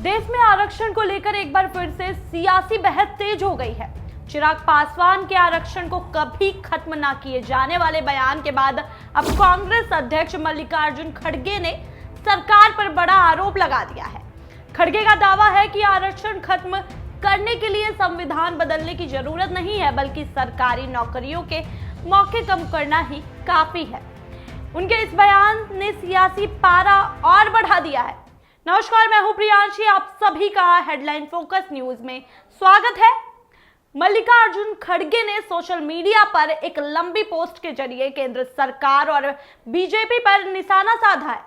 देश में आरक्षण को लेकर एक बार फिर से सियासी बहस तेज हो गई है। चिराग पासवान के आरक्षण को कभी खत्म ना किए जाने वाले बयान के बाद अब कांग्रेस अध्यक्ष मल्लिकार्जुन खड़गे ने सरकार पर बड़ा आरोप लगा दिया है। खड़गे का दावा है कि आरक्षण खत्म करने के लिए संविधान बदलने की जरूरत नहीं है, बल्कि सरकारी नौकरियों के मौके कम करना ही काफी है। उनके इस बयान ने सियासी पारा और बढ़ा दिया है। नमस्कार, मैं हूं प्रियांशी, आप सभी का हेडलाइन फोकस न्यूज में स्वागत है। मल्लिकार्जुन खड़गे ने सोशल मीडिया पर एक लंबी पोस्ट के जरिए केंद्र सरकार और बीजेपी पर निशाना साधा है।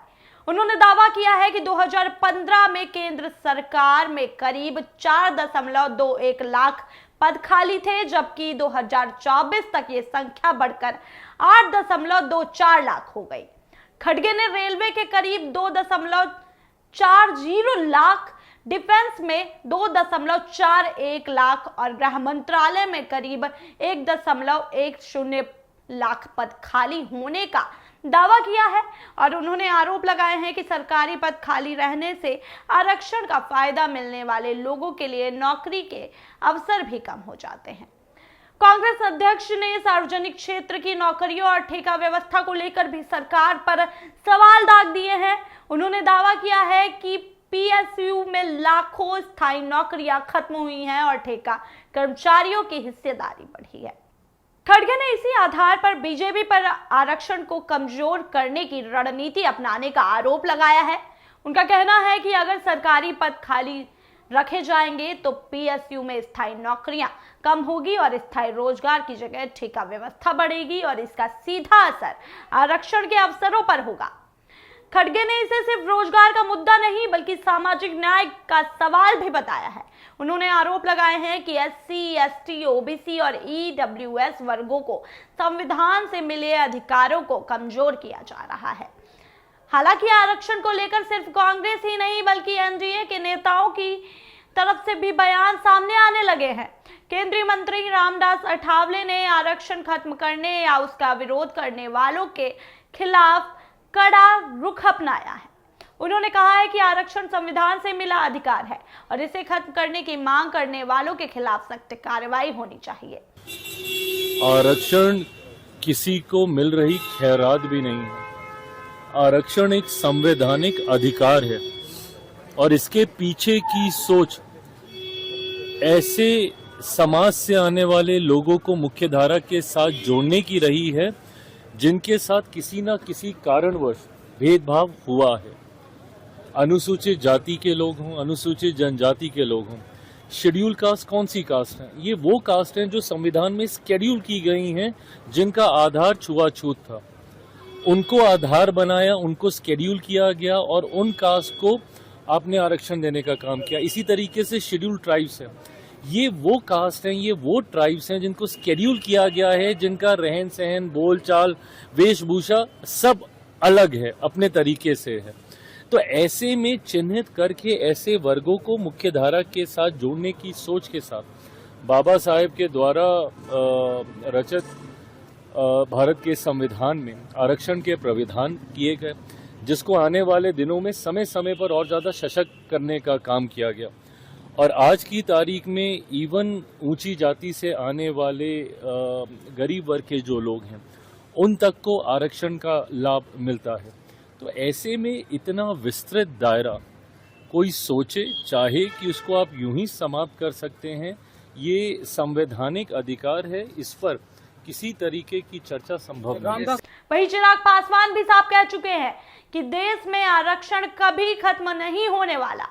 उन्होंने दावा किया है कि 2015 में केंद्र सरकार में करीब 4.21 लाख पद खाली थे, जबकि 2024 तक ये संख्या बढ़कर 8.24 लाख हो गई। खड़गे ने रेलवे के करीब 2.40 लाख, डिफेंस में 2.41 लाख और गृह मंत्रालय में करीब 1.10 लाख पद खाली होने का दावा किया है। और उन्होंने आरोप लगाए हैं कि सरकारी पद खाली रहने से आरक्षण का फायदा मिलने वाले लोगों के लिए नौकरी के अवसर भी कम हो जाते हैं। कांग्रेस अध्यक्ष ने सार्वजनिक क्षेत्र की नौकरियों और ठेका व्यवस्था को लेकर भी सरकार पर सवाल दाग दिए हैं। उन्होंने दावा किया है कि पीएसयू में लाखों स्थायी नौकरियां खत्म हुई हैं और ठेका कर्मचारियों की हिस्सेदारी बढ़ी है। खड़गे ने इसी आधार पर बीजेपी पर आरक्षण को कमजोर करने की रणनीति अपनाने का आरोप लगाया है। उनका कहना है कि अगर सरकारी पद खाली रखे जाएंगे तो पीएसयू में स्थायी नौकरियां कम होगी और स्थायी रोजगार की जगह ठेका व्यवस्था बढ़ेगी और इसका सीधा असर आरक्षण के अवसरों पर होगा। खड़गे ने इसे सिर्फ रोजगार का मुद्दा नहीं बल्कि सामाजिक न्याय का सवाल भी बताया है। उन्होंने आरोप लगाए हैं कि एससी, एसटी, ओबीसी और ईडब्ल्यूएस वर्गों को संविधान से मिले अधिकारों को कमजोर किया जा रहा है। हालांकि आरक्षण को लेकर सिर्फ कांग्रेस ही नहीं बल्कि एनडीए के नेताओं की तरफ से भी बयान सामने आने लगे हैं। केंद्रीय मंत्री रामदास अठावले ने आरक्षण खत्म करने या उसका विरोध करने वालों के खिलाफ कड़ा रुख अपनाया है। उन्होंने कहा है कि आरक्षण संविधान से मिला अधिकार है और इसे खत्म करने की मांग करने वालों के खिलाफ सख्त कार्रवाई होनी चाहिए। आरक्षण किसी को मिल रही खैरात भी नहीं है। आरक्षण एक संवैधानिक अधिकार है और इसके पीछे की सोच ऐसे समाज से आने वाले लोगों को मुख्यधारा के साथ जोड़ने की रही है जिनके साथ किसी न किसी कारणवश भेदभाव हुआ है। अनुसूचित जाति के लोग हों, अनुसूचित जनजाति के लोग हों, शेड्यूल कास्ट कौन सी कास्ट है? ये वो कास्ट हैं जो संविधान में शेड्यूल की गई हैं, जिनका आधार छुआछूत था। उनको आधार बनाया, उनको शेड्यूल किया गया और उन कास्ट को आपने आरक्षण देने का काम किया। इसी तरीके से शेड्यूल ट्राइब्स है, ये वो कास्ट हैं, ये वो ट्राइब्स हैं जिनको शेड्यूल किया गया है, जिनका रहन सहन, बोलचाल, वेशभूषा सब अलग है, अपने तरीके से है। तो ऐसे में चिन्हित करके ऐसे वर्गों को मुख्यधारा के साथ जोड़ने की सोच के साथ बाबा साहेब के द्वारा रचित भारत के संविधान में आरक्षण के प्रावधान किए गए, जिसको आने वाले दिनों में समय समय पर और ज्यादा सशक्त करने का काम किया गया। और आज की तारीख में इवन ऊंची जाति से आने वाले गरीब वर्ग के जो लोग हैं उन तक को आरक्षण का लाभ मिलता है। तो ऐसे में इतना विस्तृत दायरा कोई सोचे चाहे कि उसको आप यूं ही समाप्त कर सकते हैं, ये संवैधानिक अधिकार है, इस पर किसी तरीके की चर्चा संभव नहीं है। वहीं चिराग पासवान भी साफ कह चुके हैं कि देश में आरक्षण कभी खत्म नहीं होने वाला।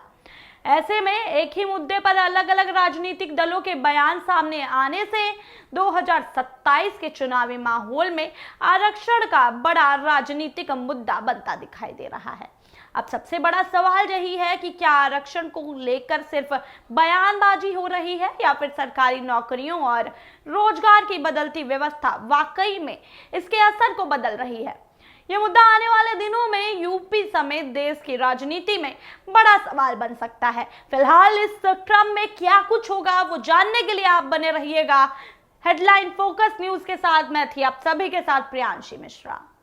ऐसे में एक ही मुद्दे पर अलग अलग राजनीतिक दलों के बयान सामने आने से 2027 के चुनावी माहौल में आरक्षण का बड़ा राजनीतिक मुद्दा बनता दिखाई दे रहा है। अब सबसे बड़ा सवाल यही है कि क्या आरक्षण को लेकर सिर्फ बयानबाजी हो रही है या फिर सरकारी नौकरियों और रोजगार की बदलती व्यवस्था वाकई में इसके असर को बदल रही है। यह मुद्दा आने वाले दिनों में यूपी समेत देश की राजनीति में बड़ा सवाल बन सकता है। फिलहाल इस क्रम में क्या कुछ होगा वो जानने के लिए आप बने रहिएगा हेडलाइन फोकस न्यूज के साथ। मैं थी आप सभी के साथ प्रियांशी मिश्रा।